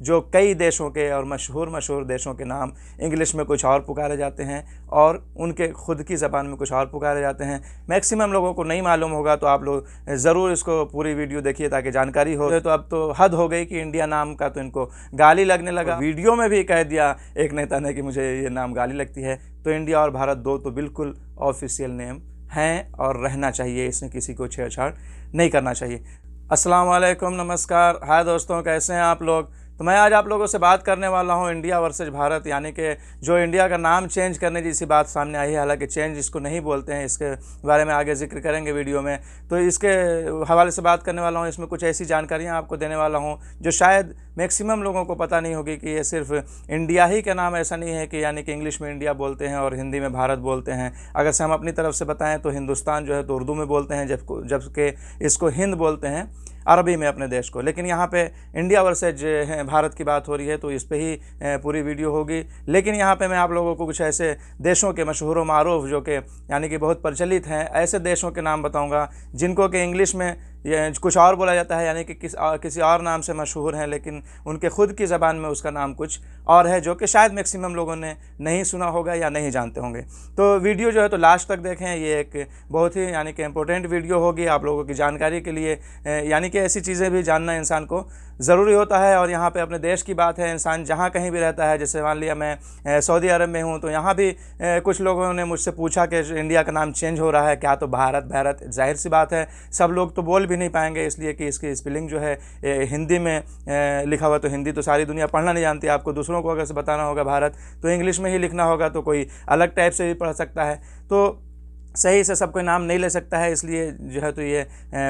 जो कई देशों के और मशहूर देशों के नाम इंग्लिश में कुछ और पुकारे जाते हैं और उनके खुद की ज़बान में कुछ और पुकारे जाते हैं। मैक्सिमम लोगों को नहीं मालूम होगा, तो आप लोग ज़रूर इसको पूरी वीडियो देखिए ताकि जानकारी हो। तो अब तो हद हो गई कि इंडिया नाम का तो इनको गाली लगने लगा। तो वीडियो में भी कह दिया एक नेता ने कि मुझे ये नाम गाली लगती है। तो इंडिया और भारत दो तो बिल्कुल ऑफिशियल नेम हैं और रहना चाहिए, इसमें किसी को छेड़छाड़ नहीं करना चाहिए। अस्सलाम वालेकुम, नमस्कार, हाय दोस्तों, कैसे हैं आप लोग। तो मैं आज आप लोगों से बात करने वाला हूं इंडिया वर्सेस भारत, यानी कि जो इंडिया का नाम चेंज करने जैसी बात सामने आई है। हालांकि चेंज इसको नहीं बोलते हैं, इसके बारे में आगे जिक्र करेंगे वीडियो में। तो इसके हवाले से बात करने वाला हूं, इसमें कुछ ऐसी जानकारियां आपको देने वाला हूं जो शायद मैक्सिमम लोगों को पता नहीं होगी कि ये सिर्फ इंडिया ही का नाम ऐसा नहीं है कि यानी कि इंग्लिश में इंडिया बोलते हैं और हिंदी में भारत बोलते हैं। अगर से हम अपनी तरफ से बताएँ तो हिंदुस्तान जो है तो उर्दू में बोलते हैं, जबकि इसको हिंद बोलते हैं अरबी में अपने देश को। लेकिन यहाँ पे इंडिया वर्सेज भारत की बात हो रही है तो इस पे ही पूरी वीडियो होगी। लेकिन यहाँ पे मैं आप लोगों को कुछ ऐसे देशों के मशहूर व मारूफ जो कि यानी कि बहुत प्रचलित हैं, ऐसे देशों के नाम बताऊँगा जिनको कि इंग्लिश में ये कुछ और बोला जाता है, यानी कि किसी और नाम से मशहूर हैं, लेकिन उनके खुद की ज़बान में उसका नाम कुछ और है जो कि शायद मैक्सिमम लोगों ने नहीं सुना होगा या नहीं जानते होंगे। तो वीडियो जो है तो लास्ट तक देखें, ये एक बहुत ही यानी कि इम्पोर्टेंट वीडियो होगी आप लोगों की जानकारी के लिए। यानी कि ऐसी चीज़ें भी जानना इंसान को ज़रूरी होता है। और यहाँ पे अपने देश की बात है, इंसान जहाँ कहीं भी रहता है, जैसे मान लिया मैं सऊदी अरब में हूँ तो यहाँ भी कुछ लोगों ने मुझसे पूछा कि इंडिया का नाम चेंज हो रहा है क्या, तो भारत जाहिर सी बात है सब लोग तो बोल भी नहीं पाएंगे, इसलिए कि इसकी स्पेलिंग जो है हिंदी में लिखा हुआ, तो हिंदी तो सारी दुनिया पढ़ना नहीं जानती। आपको दूसरों को अगर से बताना होगा भारत तो इंग्लिश में ही लिखना होगा, तो कोई अलग टाइप से भी पढ़ सकता है, तो सही से सब कोई नाम नहीं ले सकता है। इसलिए जो है तो ये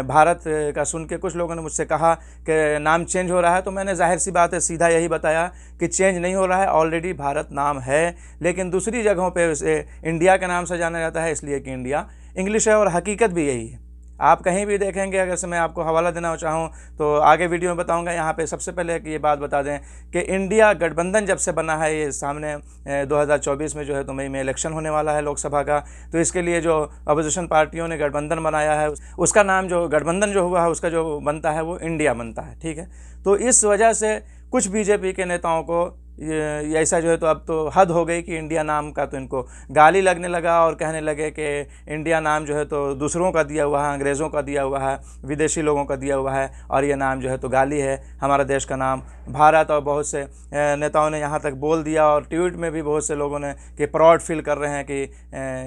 भारत का सुन के कुछ लोगों ने मुझसे कहा कि नाम चेंज हो रहा है, तो मैंने जाहिर सी बात है सीधा यही बताया कि चेंज नहीं हो रहा है, ऑलरेडी भारत नाम है, लेकिन दूसरी जगहों पे उसे इंडिया के नाम से जाना जाता है, इसलिए कि इंडिया इंग्लिश है और हकीकत भी यही है। आप कहीं भी देखेंगे, अगर से मैं आपको हवाला देना चाहूँ तो आगे वीडियो में बताऊंगा। यहाँ पे सबसे पहले कि ये बात बता दें कि इंडिया गठबंधन जब से बना है, ये सामने 2024 में जो है तो मई में इलेक्शन होने वाला है लोकसभा का, तो इसके लिए जो अपोजिशन पार्टियों ने गठबंधन बनाया है उसका नाम जो गठबंधन जो हुआ है उसका जो बनता है वो इंडिया बनता है, ठीक है। तो इस वजह से कुछ बीजेपी के नेताओं को ऐसा जो है तो अब तो हद हो गई कि इंडिया नाम का तो इनको गाली लगने लगा और कहने लगे कि इंडिया नाम जो है तो दूसरों का दिया हुआ है, अंग्रेज़ों का दिया हुआ है, विदेशी लोगों का दिया हुआ है, और ये नाम जो है तो गाली है, हमारा देश का नाम भारत। और बहुत से नेताओं ने यहाँ तक बोल दिया और ट्वीट में भी बहुत से लोगों ने कि प्राउड फील कर रहे हैं कि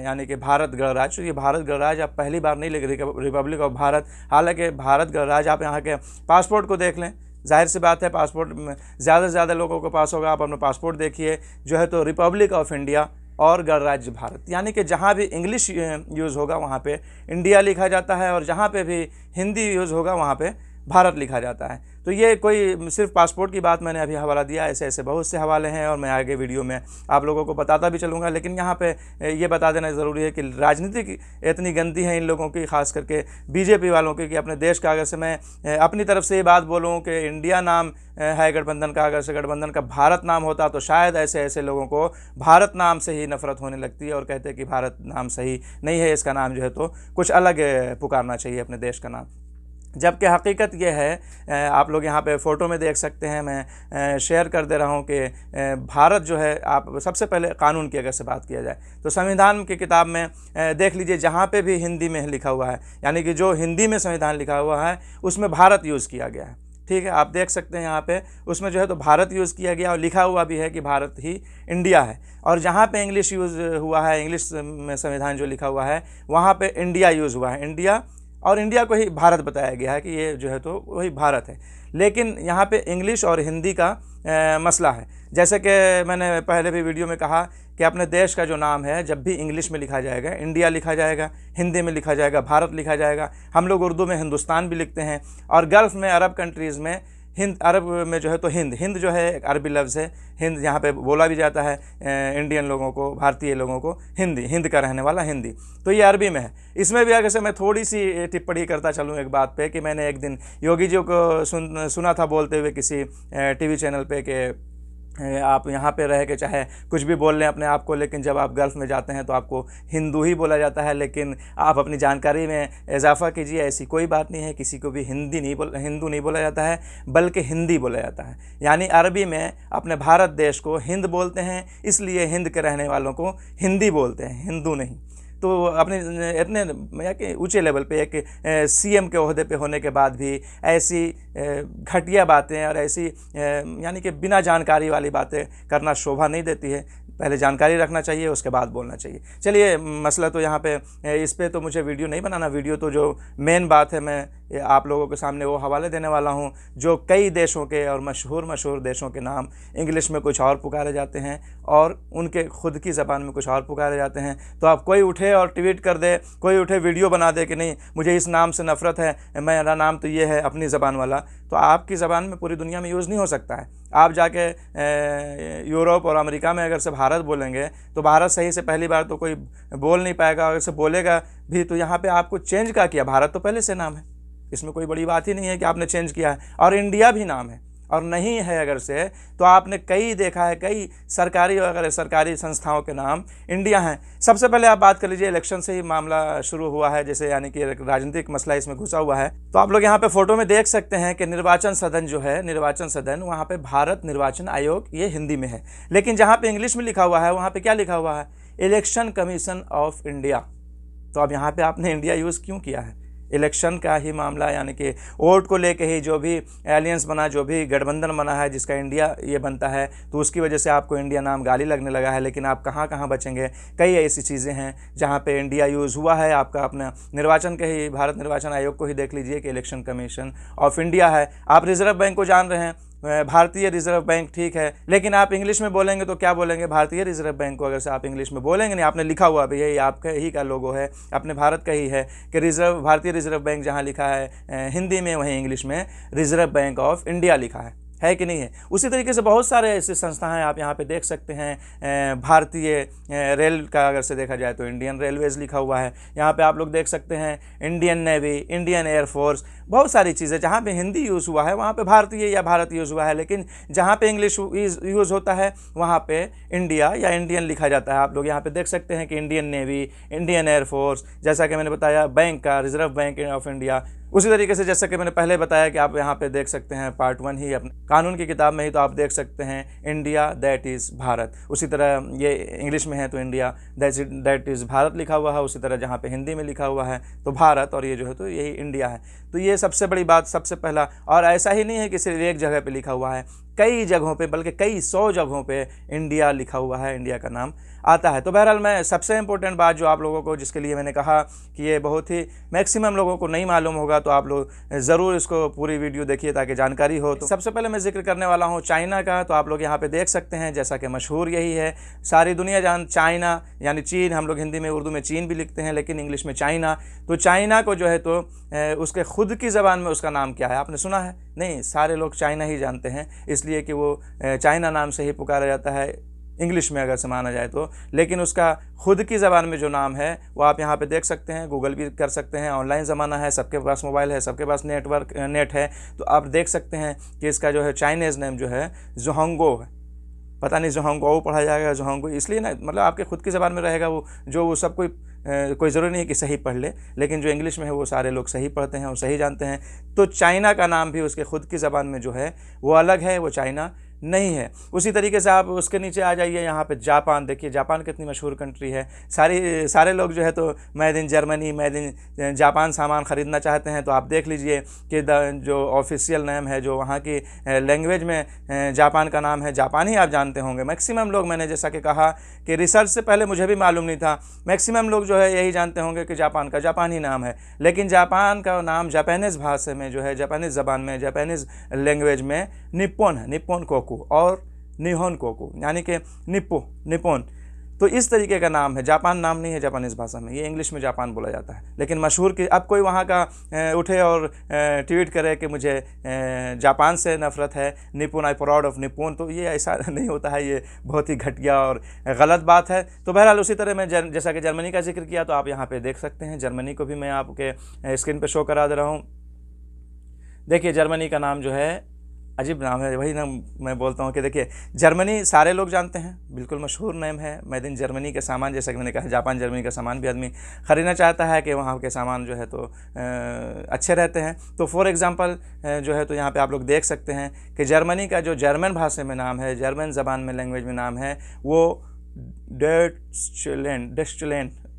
यानी कि भारत गणराज्य, ये भारत गणराज्य आप पहली बार नहीं लिख, रिपब्लिक ऑफ भारत। हालाँकि भारत गणराज्य आप यहाँ के पासपोर्ट को देख लें, जाहिर सी बात है पासपोर्ट ज़्यादा से ज़्यादा लोगों के पास होगा, आप अपना पासपोर्ट देखिए जो है तो रिपब्लिक ऑफ इंडिया और गणराज्य भारत, यानी कि जहाँ भी इंग्लिश यूज़ होगा वहाँ पे इंडिया लिखा जाता है और जहाँ पे भी हिंदी यूज़ होगा वहाँ पे भारत लिखा जाता है। तो ये कोई सिर्फ पासपोर्ट की बात मैंने अभी हवाला दिया, ऐसे ऐसे बहुत से हवाले हैं और मैं आगे वीडियो में आप लोगों को बताता भी चलूँगा। लेकिन यहाँ पे ये बता देना ज़रूरी है कि राजनीति इतनी गंदी है इन लोगों की, ख़ास करके बीजेपी वालों की, कि अपने देश का अगर से मैं अपनी तरफ से ये बात बोलूँ कि इंडिया नाम है गठबंधन का, अगर से गठबंधन का भारत नाम होता तो शायद ऐसे ऐसे लोगों को भारत नाम से ही नफ़रत होने लगती है और कहते हैं कि भारत नाम सही नहीं है, इसका नाम जो है तो कुछ अलग पुकारना चाहिए अपने देश का नाम। जबकि हकीकत ये है, आप लोग यहाँ पे फ़ोटो में देख सकते हैं, मैं शेयर कर दे रहा हूँ कि भारत जो है, आप सबसे पहले कानून की अगर से बात किया जाए तो संविधान की किताब में देख लीजिए, जहाँ पे भी हिंदी में लिखा हुआ है, यानी कि जो हिंदी में संविधान लिखा हुआ है उसमें भारत यूज़ किया गया है, ठीक है। आप देख सकते हैं यहाँ पे उसमें जो है तो भारत यूज़ किया गया और लिखा हुआ भी है कि भारत ही इंडिया है। और जहाँ पे इंग्लिश यूज़ हुआ है, इंग्लिश में संविधान जो लिखा हुआ है वहाँ पे इंडिया यूज़ हुआ है, इंडिया, और इंडिया को ही भारत बताया गया है कि ये जो है तो वही भारत है। लेकिन यहाँ पे इंग्लिश और हिंदी का मसला है। जैसे कि मैंने पहले भी वीडियो में कहा कि अपने देश का जो नाम है जब भी इंग्लिश में लिखा जाएगा इंडिया लिखा जाएगा, हिंदी में लिखा जाएगा भारत लिखा जाएगा। हम लोग उर्दू में हिंदुस्तान भी लिखते हैं, और गल्फ़ में अरब कंट्रीज़ में हिंद, अरब में जो है तो हिंद जो है एक अरबी लफ्ज़ है, हिंद यहाँ पे बोला भी जाता है इंडियन लोगों को, भारतीय लोगों को, हिंद का रहने वाला हिंदी, तो ये अरबी में है। इसमें भी अगर से मैं थोड़ी सी टिप्पणी करता चलूँ एक बात पे कि मैंने एक दिन योगी जी को सुना था बोलते हुए किसी टीवी चैनल पे कि आप यहाँ पे रह के चाहे कुछ भी बोल लें अपने आप को, लेकिन जब आप गल्फ़ में जाते हैं तो आपको हिंदू ही बोला जाता है। लेकिन आप अपनी जानकारी में इजाफ़ा कीजिए, ऐसी कोई बात नहीं है, किसी को भी हिंदू नहीं बोला जाता है, बल्कि हिंदी बोला जाता है। यानी अरबी में अपने भारत देश को हिंद बोलते हैं, इसलिए हिंद के रहने वालों को हिंदी बोलते हैं, हिंदू नहीं। तो अपने इतने ऊंचे लेवल पे एक सीएम के ओहदे पे होने के बाद भी ऐसी घटिया बातें और ऐसी यानी कि बिना जानकारी वाली बातें करना शोभा नहीं देती है। पहले जानकारी रखना चाहिए, उसके बाद बोलना चाहिए। चलिए, मसला तो यहाँ पे इस पे तो मुझे वीडियो नहीं बनाना। वीडियो तो जो मेन बात है मैं आप लोगों के सामने वो हवाले देने वाला हूँ, जो कई देशों के और मशहूर देशों के नाम इंग्लिश में कुछ और पुकारे जाते हैं और उनके खुद की ज़बान में कुछ और पुकारे जाते हैं। तो आप कोई उठे और ट्वीट कर दे, कोई उठे वीडियो बना दे कि नहीं मुझे इस नाम से नफ़रत है, मेरा नाम तो ये है अपनी ज़बान वाला, तो आपकी ज़बान में पूरी दुनिया में यूज़ नहीं हो सकता है। आप जाके यूरोप और अमेरिका में अगर से भारत बोलेंगे तो भारत सही से पहली बार तो कोई बोल नहीं पाएगा, अगर से बोलेगा भी तो यहाँ पे आपको चेंज क्या किया? भारत तो पहले से नाम है, इसमें कोई बड़ी बात ही नहीं है कि आपने चेंज किया है। और इंडिया भी नाम है, और नहीं है अगर से तो आपने कई देखा है, कई सरकारी संस्थाओं के नाम इंडिया हैं। सबसे पहले आप बात कर लीजिए, इलेक्शन से ही मामला शुरू हुआ है, जैसे यानी कि राजनीतिक मसला इसमें घुसा हुआ है। तो आप लोग यहाँ पे फोटो में देख सकते हैं कि निर्वाचन सदन जो है, निर्वाचन सदन, वहाँ पे भारत निर्वाचन आयोग ये हिंदी में है, लेकिन जहाँ पे इंग्लिश में लिखा हुआ है वहाँ पे क्या लिखा हुआ है? Election commission of India. तो अब यहाँ पे आपने इंडिया यूज़ क्यों किया है? इलेक्शन का ही मामला, यानी कि वोट को लेके ही जो भी एलियंस बना, जो भी गठबंधन बना है जिसका इंडिया ये बनता है, तो उसकी वजह से आपको इंडिया नाम गाली लगने लगा है। लेकिन आप कहाँ कहाँ बचेंगे? कई ऐसी चीज़ें हैं जहाँ पे इंडिया यूज़ हुआ है। आपका अपना निर्वाचन के ही, भारत निर्वाचन आयोग को ही देख लीजिए कि इलेक्शन कमीशन ऑफ इंडिया है। आप रिजर्व बैंक को जान रहे हैं, भारतीय रिजर्व बैंक, ठीक है, लेकिन आप इंग्लिश में बोलेंगे तो क्या बोलेंगे? भारतीय रिजर्व बैंक को अगर से आप इंग्लिश में बोलेंगे नहीं, आपने लिखा हुआ भैया ये आपका ही का लोगो है, अपने भारत का ही है कि भारतीय रिजर्व बैंक जहाँ लिखा है हिंदी में, वहीं इंग्लिश में रिजर्व बैंक ऑफ इंडिया लिखा है कि नहीं है? उसी तरीके से बहुत सारे ऐसे संस्थाएं आप यहाँ पे देख सकते हैं। भारतीय रेल का अगर से देखा जाए तो इंडियन रेलवेज़ लिखा हुआ है। यहाँ पे आप लोग देख सकते हैं इंडियन नेवी, इंडियन एयरफोर्स, बहुत सारी चीज़ें जहाँ पे हिंदी यूज़ हुआ है वहाँ पे भारतीय या भारत यूज़ हुआ है, लेकिन जहाँ पे इंग्लिश यूज़ होता है वहाँ पे इंडिया या इंडियन लिखा जाता है। आप लोग यहाँ पे देख सकते हैं कि इंडियन नेवी, इंडियन एयरफोर्स, जैसा कि मैंने बताया बैंक का रिजर्व बैंक ऑफ इंडिया। उसी तरीके से जैसा कि मैंने पहले बताया कि आप यहाँ पे देख सकते हैं पार्ट 1 ही अपने कानून की किताब में ही, तो आप देख सकते हैं इंडिया दैट इज़ भारत। उसी तरह ये इंग्लिश में है तो इंडिया दैट इज़ भारत लिखा हुआ है, उसी तरह जहाँ पे हिंदी में लिखा हुआ है तो भारत, और ये जो है तो यही इंडिया है। तो ये सबसे बड़ी बात, सबसे पहला। और ऐसा ही नहीं है कि सिर्फ एक जगह पे लिखा हुआ है, कई जगहों पे, बल्कि कई 100 जगहों पे इंडिया लिखा हुआ है, इंडिया का नाम आता है। तो बहरहाल मैं सबसे इम्पोर्टेंट बात जो आप लोगों को, जिसके लिए मैंने कहा कि ये बहुत ही मैक्सिमम लोगों को नहीं मालूम होगा, तो आप लोग ज़रूर इसको पूरी वीडियो देखिए ताकि जानकारी हो। तो सबसे पहले मैं जिक्र करने वाला हूँ चाइना का। तो आप लोग यहाँ पे देख सकते हैं, जैसा कि मशहूर यही है, सारी दुनिया चाइना यानी चीन, हम लोग हिंदी में उर्दू में चीन भी लिखते हैं, लेकिन इंग्लिश में चाइना। तो चाइना को जो है तो उसके खुद की ज़बान में उसका नाम क्या है आपने सुना है? नहीं, सारे लोग चाइना ही जानते हैं, इसलिए कि वो चाइना नाम से ही पुकारा जाता है इंग्लिश में अगर से माना जाए तो। लेकिन उसका खुद की ज़बान में जो नाम है वो आप यहाँ पे देख सकते हैं, गूगल भी कर सकते हैं, ऑनलाइन ज़माना है, सबके पास मोबाइल है, सबके पास नेट है, तो आप देख सकते हैं कि इसका जो है चाइनीज़ नेम जो है ज़ोहोंगो है। पता नहीं ज़ोहोंगो पढ़ा जाएगा, ज़ोहोंगो इसलिए ना, मतलब आपके खुद की ज़बान में रहेगा वो, जो वो सब कोई ज़रूरी नहीं है कि सही पढ़ ले, लेकिन जो इंग्लिश में है वो सारे लोग सही पढ़ते हैं और सही जानते हैं। तो चाइना का नाम भी उसके खुद की ज़बान में जो है वो अलग है, वो चाइना नहीं है। उसी तरीके से आप उसके नीचे आ जाइए, यहाँ पे जापान देखिए, जापान कितनी मशहूर कंट्री है। सारे लोग जो है तो made in Germany, made in Japan सामान ख़रीदना चाहते हैं। तो आप देख लीजिए कि जो ऑफिशियल नेम है, जो वहाँ की लैंग्वेज में जापान का नाम है, जापानी आप जानते होंगे मैक्सिमम लोग। मैंने जैसा कि कहा कि रिसर्च से पहले मुझे भी मालूम नहीं था, मैक्सिमम लोग जो है यही जानते होंगे कि जापान का जापानी नाम है, लेकिन जापान का नाम जापानीज़ भाषा में जो है, जापानीज़ ज़बान में, जापानीज़ लैंग्वेज में निप्पोन है, निप्पोन कोकू और निहोन कोकू, यानी कि निप्पोन। तो इस तरीके का नाम है, जापान नाम नहीं है जापानीज़ भाषा में, ये इंग्लिश में जापान बोला जाता है। लेकिन मशहूर की, अब कोई वहाँ का उठे और ट्वीट करे कि मुझे जापान से नफ़रत है, निपुण, आई प्राउड ऑफ निपुण, तो ये ऐसा नहीं होता है, ये बहुत ही घटिया और गलत बात है। तो बहरहाल उसी तरह मैं जैसा कि जर्मनी का जिक्र किया, तो आप यहाँ पे देख सकते हैं, जर्मनी को भी मैं आपके स्क्रीन पर शो करा दे रहा हूँ। देखिए जर्मनी का नाम जो है अजीब नाम है, वही ना मैं बोलता हूँ कि देखिए जर्मनी सारे लोग जानते हैं, बिल्कुल मशहूर नेम है। मेड इन जर्मनी के सामान, जैसा कि मैंने कहा जापान जर्मनी का सामान भी आदमी ख़रीदना चाहता है कि वहाँ के सामान जो है तो अच्छे रहते हैं। तो फॉर एग्ज़ाम्पल जो है तो यहाँ पे आप लोग देख सकते हैं कि जर्मनी का जो जर्मन भाषा में नाम है, जर्मन ज़बान में लैंग्वेज में नाम है वो डस्टलैंड।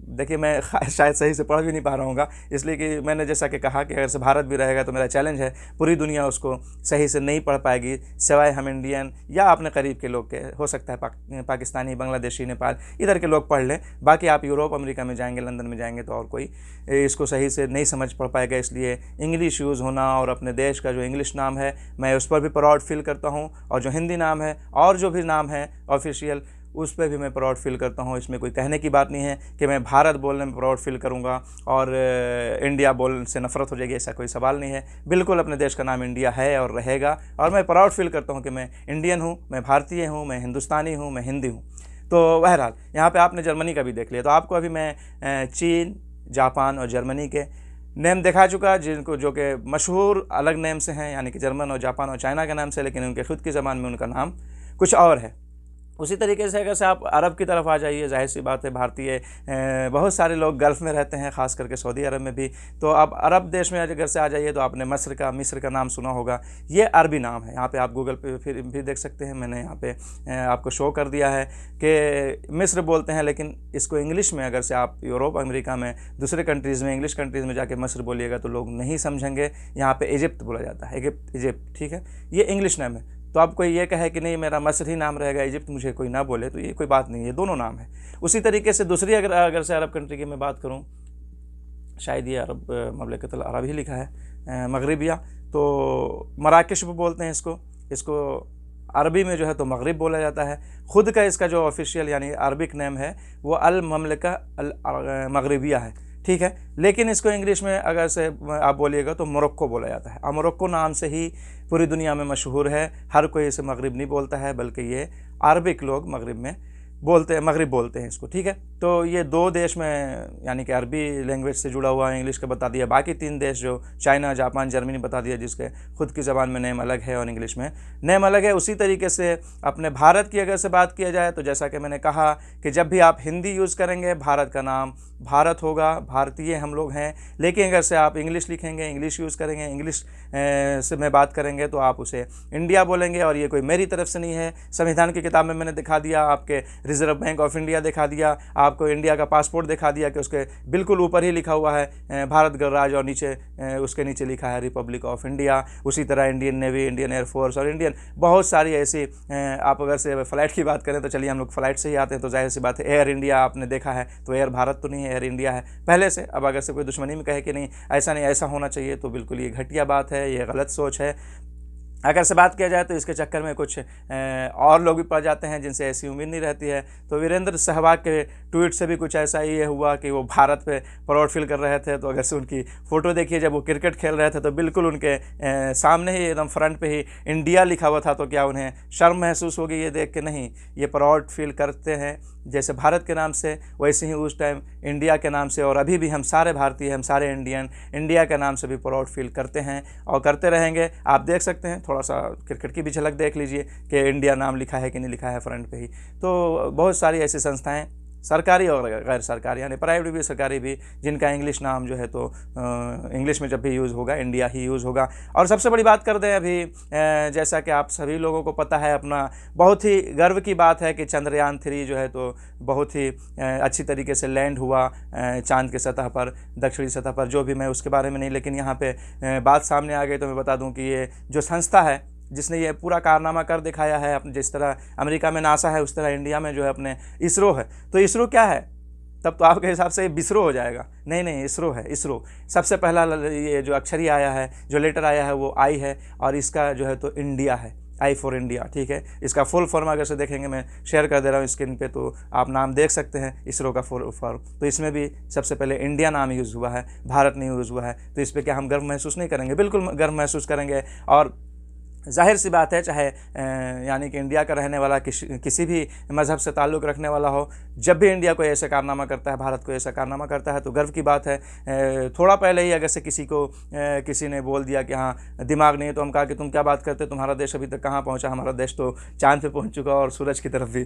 देखिए मैं शायद सही से पढ़ भी नहीं पा रहा हूँगा, इसलिए कि मैंने जैसा कि कहा कि अगर से भारत भी रहेगा तो मेरा चैलेंज है, पूरी दुनिया उसको सही से नहीं पढ़ पाएगी सिवाय हम इंडियन या अपने करीब के लोग के, हो सकता है पाकिस्तानी, बांग्लादेशी, नेपाल इधर के लोग पढ़ लें। बाकी आप यूरोप अमेरिका में जाएंगे, लंदन में जाएंगे तो और कोई इसको सही से नहीं समझ पढ़ पाएगा। इसलिए इंग्लिश यूज़ होना और अपने देश का जो इंग्लिश नाम है मैं उस पर भी प्राउड फील करता हूँ, और जो हिंदी नाम है और जो भी नाम है ऑफिशियल उस पर भी मैं प्राउड फील करता हूँ। इसमें कोई कहने की बात नहीं है कि मैं भारत बोलने में प्राउड फील करूँगा और इंडिया बोलने से नफरत हो जाएगी, ऐसा कोई सवाल नहीं है। बिल्कुल अपने देश का नाम इंडिया है और रहेगा, और मैं प्राउड फील करता हूँ कि मैं इंडियन हूँ, मैं भारतीय हूँ, मैं हिंदुस्तानी हूँ, मैं हिंदी हूँ। तो बहरहाल यहाँ पे आपने जर्मनी का भी देख लिया, तो आपको अभी मैं चीन, जापान और जर्मनी के नेम दिखा चुका, जिनको जो कि मशहूर अलग नेम से हैं, यानी कि जर्मन और जापान और चाइना के नाम से, लेकिन उनके खुद की ज़बान में उनका नाम कुछ और है। उसी तरीके से अगर से आप अरब की तरफ आ जाइए, जाहिर सी बात है भारतीय बहुत सारे लोग गल्फ़ में रहते हैं, ख़ास करके सऊदी अरब में भी। तो आप अरब देश में अगर से आ जाइए तो आपने मिस्र का नाम सुना होगा, ये अरबी नाम है। यहाँ पे आप गूगल पे फिर भी देख सकते हैं, मैंने यहाँ पे आपको शो कर दिया है कि मिस्र बोलते हैं, लेकिन इसको इंग्लिश में अगर से आप यूरोप अमेरिका में दूसरे कंट्रीज़ में, इंग्लिश कंट्रीज़ में जाके मिस्र बोलिएगा तो लोग नहीं समझेंगे। यहाँ पर इजिप्ट बोला जाता है, इजिप्ट, ठीक है, ये इंग्लिश नेम है। तो आप कोई ये कहे कि नहीं मेरा मिस्र ही नाम रहेगा, इजिप्ट मुझे कोई ना बोले, तो ये कोई बात नहीं है, दोनों नाम है। उसी तरीके से दूसरी अगर से अरब कंट्री की मैं बात करूं, शायद ये अरब ममलिकत अरब ही लिखा है, मगरिबिया, तो मराकेश भी बोलते हैं इसको अरबी में जो है तो मगरिब बोला जाता है। ख़ुद का इसका जो ऑफिशियल यानी अरबिक नेम है वो अल ममलिका अल मगरिबिया है, ठीक है। लेकिन इसको इंग्लिश में अगर से आप बोलिएगा तो मोरक्को बोला जाता है, और मोरक्को नाम से ही पूरी दुनिया में मशहूर है। हर कोई इसे मगरिब नहीं बोलता है, बल्कि ये अरबिक लोग मगरिब बोलते हैं इसको, ठीक है। तो ये दो देश में यानी कि अरबी लैंग्वेज से जुड़ा हुआ इंग्लिश का बता दिया। बाकी तीन देश जो चाइना, जापान, जर्मनी बता दिया, जिसके खुद की ज़बान में नेम अलग है और इंग्लिश में नेम अलग है। उसी तरीके से अपने भारत की अगर से बात किया जाए तो जैसा कि मैंने कहा कि जब भी आप हिंदी यूज़ करेंगे भारत का नाम भारत होगा, भारतीय हम लोग हैं। लेकिन अगर से आप इंग्लिश लिखेंगे, इंग्लिश यूज़ करेंगे, इंग्लिश से में बात करेंगे तो आप उसे इंडिया बोलेंगे। और ये कोई मेरी तरफ से नहीं है, संविधान की किताब में मैंने दिखा दिया, आपके रिजर्व बैंक ऑफ इंडिया दिखा दिया, आपको इंडिया का पासपोर्ट दिखा दिया कि उसके बिल्कुल ऊपर ही लिखा हुआ है भारत गणराज्य और नीचे उसके नीचे लिखा है रिपब्लिक ऑफ इंडिया। उसी तरह इंडियन नेवी, इंडियन एयरफोर्स और इंडियन बहुत सारी ऐसी आप अगर से फ़्लाइट की बात करें तो चलिए हम लोग फ़्लाइट से ही आते हैं, तो जाहिर सी बात है एयर इंडिया आपने देखा है, तो एयर भारत तो नहीं है, एयर इंडिया है पहले से। अब अगर से कोई दुश्मनी में कहे कि नहीं ऐसा नहीं, ऐसा होना चाहिए, तो बिल्कुल ये घटिया बात है, ये गलत सोच है। अगर से बात किया जाए तो इसके चक्कर में कुछ और लोग भी पड़ जाते हैं जिनसे ऐसी उम्मीद नहीं रहती है। तो वीरेंद्र सहवाग के ट्वीट से भी कुछ ऐसा ही ये हुआ कि वो भारत पे प्राउड फील कर रहे थे। तो अगर से उनकी फ़ोटो देखिए, जब वो क्रिकेट खेल रहे थे तो बिल्कुल उनके सामने ही एकदम फ्रंट पे ही इंडिया लिखा हुआ था। तो क्या उन्हें शर्म महसूस होगी ये देख के? नहीं, ये प्राउड फील करते हैं जैसे भारत के नाम से, वैसे ही उस टाइम इंडिया के नाम से। और अभी भी हम सारे भारतीय, हम सारे इंडियन इंडिया के नाम से भी प्राउड फील करते हैं और करते रहेंगे। आप देख सकते हैं, थोड़ा सा क्रिकेट की भी झलक देख लीजिए कि इंडिया नाम लिखा है कि नहीं लिखा है फ्रंट पे ही। तो बहुत सारी ऐसी संस्थाएं, सरकारी और गैर सरकारी यानी प्राइवेट भी सरकारी भी, जिनका इंग्लिश नाम जो है तो इंग्लिश में जब भी यूज़ होगा इंडिया ही यूज़ होगा। और सबसे बड़ी बात कर दें अभी, जैसा कि आप सभी लोगों को पता है, अपना बहुत ही गर्व की बात है कि चंद्रयान 3 जो है तो बहुत ही अच्छी तरीके से लैंड हुआ चाँद के सतह पर, दक्षिणी सतह पर। जो भी मैं उसके बारे में नहीं, लेकिन यहाँ पे बात सामने आ गई तो मैं बता दूँ कि ये जो संस्था है जिसने ये पूरा कारनामा कर दिखाया है, अपने जिस तरह अमेरिका में नासा है उस तरह इंडिया में जो है अपने इसरो है। तो इसरो क्या है? तब तो आपके हिसाब से बिसरो हो जाएगा। नहीं, इसरो है। इसरो सबसे पहला ये जो अक्षर ही आया है, जो लेटर आया है वो आई है, और इसका जो है तो इंडिया है, आई फॉर इंडिया, ठीक है। इसका फुल फॉर्म अगर से देखेंगे, मैं शेयर कर दे रहा हूँ स्क्रीन पे, तो आप नाम देख सकते हैं इसरो का फुल फॉर्म। तो इसमें भी सबसे पहले इंडिया नाम यूज़ हुआ है, भारत नहीं यूज़ हुआ है। तो इस पर क्या हम गर्व महसूस नहीं करेंगे? बिल्कुल गर्व महसूस करेंगे। और ज़ाहिर सी बात है, चाहे यानी कि इंडिया का रहने वाला किसी भी मज़हब से ताल्लुक़ रखने वाला हो, जब भी इंडिया कोई ऐसा कारनामा करता है, भारत को ऐसा कारनामा करता है, तो गर्व की बात है। थोड़ा पहले ही अगर से किसी ने बोल दिया कि हाँ दिमाग नहीं है, तो हम कहा कि तुम क्या बात करते, तुम्हारा देश अभी तक कहाँ पहुँचा, हमारा देश तो चाँद पे पहुँच चुका और सूरज की तरफ भी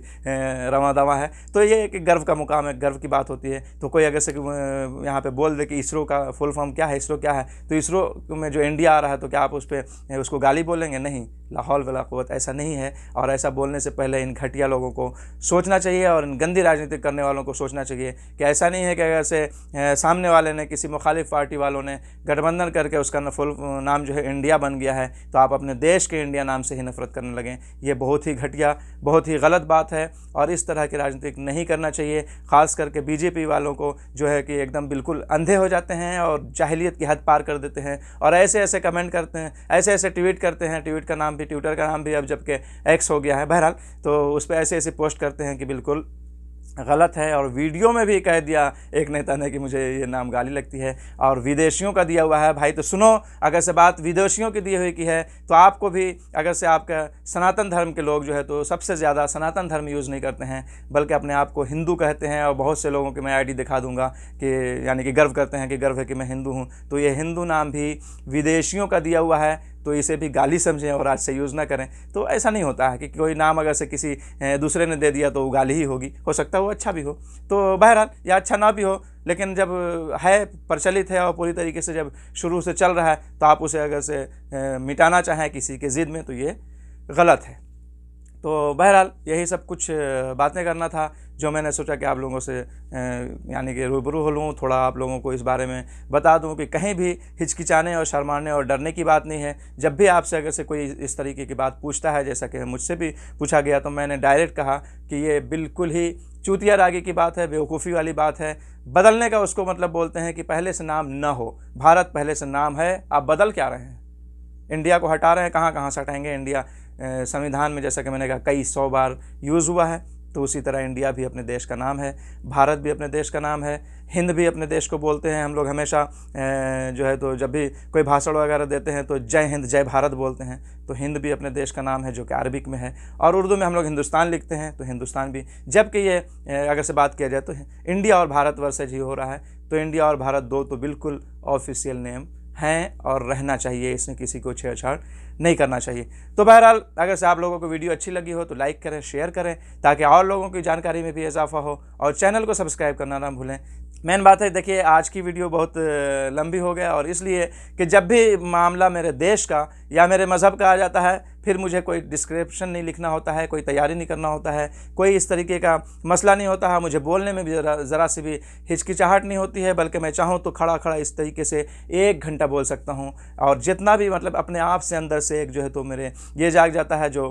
रवां दवा है। तो ये एक गर्व का मुकाम है, गर्व की बात होती है। तो कोई अगर से यहाँ पे बोल दे कि इसरो का फुल फॉर्म क्या है, इसरो क्या है, तो इसरो में जो इंडिया आ रहा है, तो क्या आप उसको गाली बोलेंगे? नहीं, लाहौल वला कुव्वत, ऐसा नहीं है। और ऐसा बोलने से पहले इन घटिया लोगों को सोचना चाहिए और इन गंदी राजनीति करने वालों को सोचना चाहिए कि ऐसा नहीं है कि अगर से सामने वाले ने, किसी मुखालिफ पार्टी वालों ने गठबंधन करके उसका फुल नाम जो है इंडिया बन गया है, तो आप अपने देश के इंडिया नाम से ही नफरत करने लगें। ये बहुत ही घटिया, बहुत ही गलत बात है और इस तरह की राजनीति नहीं करना चाहिए। ख़ास करके बीजेपी वालों को जो है कि एकदम बिल्कुल अंधे हो जाते हैं और जाहिलियत की हद पार कर देते हैं और ऐसे ऐसे कमेंट करते हैं, ऐसे ऐसे ट्वीट करते हैं। ट्विटर का नाम भी अब जबकि एक्स हो गया है, बहरहाल, तो उस पर ऐसे ऐसे पोस्ट करते हैं कि बिल्कुल गलत है। और वीडियो में भी कह दिया एक नेता ने कि मुझे ये नाम गाली लगती है और विदेशियों का दिया हुआ है। भाई तो सुनो, अगर से बात विदेशियों की दी हुई की है, तो आपको भी, अगर से आपका सनातन धर्म के लोग जो है तो सबसे ज़्यादा सनातन धर्म यूज़ नहीं करते हैं, बल्कि अपने आप को हिंदू कहते हैं। और बहुत से लोगों की मैं आईडी दिखा दूंगा कि यानी कि गर्व करते हैं कि गर्व है कि मैं हिंदू हूँ। तो ये हिंदू नाम भी विदेशियों का दिया हुआ है, तो इसे भी गाली समझें और आज से यूज़ ना करें। तो ऐसा नहीं होता है कि कोई नाम अगर से किसी दूसरे ने दे दिया तो वो गाली ही होगी, हो सकता है वो अच्छा भी हो, तो बहरहाल, या अच्छा ना भी हो, लेकिन जब है, प्रचलित है और पूरी तरीके से जब शुरू से चल रहा है, तो आप उसे अगर से मिटाना चाहें किसी के ज़िद में, तो ये गलत है। तो बहरहाल यही सब कुछ बातें करना था जो मैंने सोचा कि आप लोगों से यानी कि रूबरू हो लूँ, थोड़ा आप लोगों को इस बारे में बता दूं कि कहीं भी हिचकिचाने और शर्माने और डरने की बात नहीं है। जब भी आपसे अगर से कोई इस तरीके की बात पूछता है, जैसा कि मुझसे भी पूछा गया, तो मैंने डायरेक्ट कहा कि ये बिल्कुल ही चूतिया रागी की बात है, बेवकूफ़ी वाली बात है। बदलने का उसको मतलब बोलते हैं कि पहले से नाम न हो। भारत पहले से नाम है, आप बदल क्या रहे हैं? इंडिया को हटा रहे हैं, कहाँ कहाँ से हटाएंगे? इंडिया संविधान में, जैसा कि मैंने कहा, कई 100 बार यूज़ हुआ है, तो उसी तरह इंडिया भी अपने देश का नाम है, भारत भी अपने देश का नाम है, हिंद भी अपने देश को बोलते हैं हम लोग हमेशा। जो है तो जब भी कोई भाषण वगैरह देते हैं तो जय हिंद जय भारत बोलते हैं, तो हिंद भी अपने देश का नाम है जो कि अरबिक में है। और उर्दू में हम लोग हिंदुस्तान लिखते हैं, तो हिंदुस्तान भी। जबकि ये अगर से बात किया जाए तो इंडिया और भारत वर्सेज ही हो रहा है, तो इंडिया और भारत दो तो बिल्कुल ऑफिशियल नेम हैं और रहना चाहिए, इसमें किसी को छेड़छाड़ नहीं करना चाहिए। तो बहरहाल, अगर से आप लोगों को वीडियो अच्छी लगी हो तो लाइक करें, शेयर करें, ताकि और लोगों की जानकारी में भी इजाफा हो, और चैनल को सब्सक्राइब करना ना भूलें। मेन बात है, देखिए आज की वीडियो बहुत लंबी हो गया, और इसलिए कि जब भी मामला मेरे देश का या मेरे मज़हब का आ जाता है, फिर मुझे कोई डिस्क्रिप्शन नहीं लिखना होता है, कोई तैयारी नहीं करना होता है, कोई इस तरीके का मसला नहीं होता है। मुझे बोलने में भी ज़रा सी भी हिचकिचाहट नहीं होती है, बल्कि मैं चाहूँ तो खड़ा खड़ा इस तरीके से 1 घंटा बोल सकता हूँ। और जितना भी मतलब अपने आप से अंदर से एक जो है तो मेरे ये जाग जाता है, जो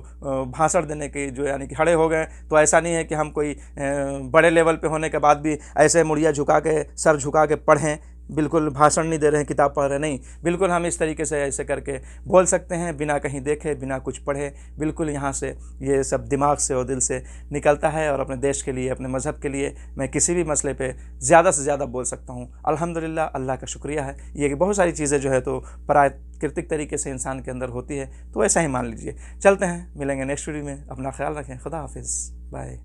भाषण देने की जो यानी कि खड़े हो गए, तो ऐसा नहीं है कि हम कोई बड़े लेवल पे होने के बाद भी ऐसे मुड़िया झुका के, सर झुका के पढ़ें, बिल्कुल भाषण नहीं दे रहे हैं, किताब पढ़ रहे नहीं। बिल्कुल हम इस तरीके से ऐसे करके बोल सकते हैं, बिना कहीं देखे, बिना कुछ पढ़े। बिल्कुल यहाँ से ये सब दिमाग से और दिल से निकलता है, और अपने देश के लिए, अपने मज़हब के लिए मैं किसी भी मसले पे ज़्यादा से ज़्यादा बोल सकता हूँ। अल्हम्दुलिल्लाह, अल्लाह का शुक्रिया है ये कि बहुत सारी चीज़ें जो है तो प्राकृतिक तरीके से इंसान के अंदर होती है, तो ऐसा ही मान लीजिए। चलते हैं, मिलेंगे नेक्स्ट वीडियो में। अपना ख्याल रखें। खुदा हाफिज़, बाय।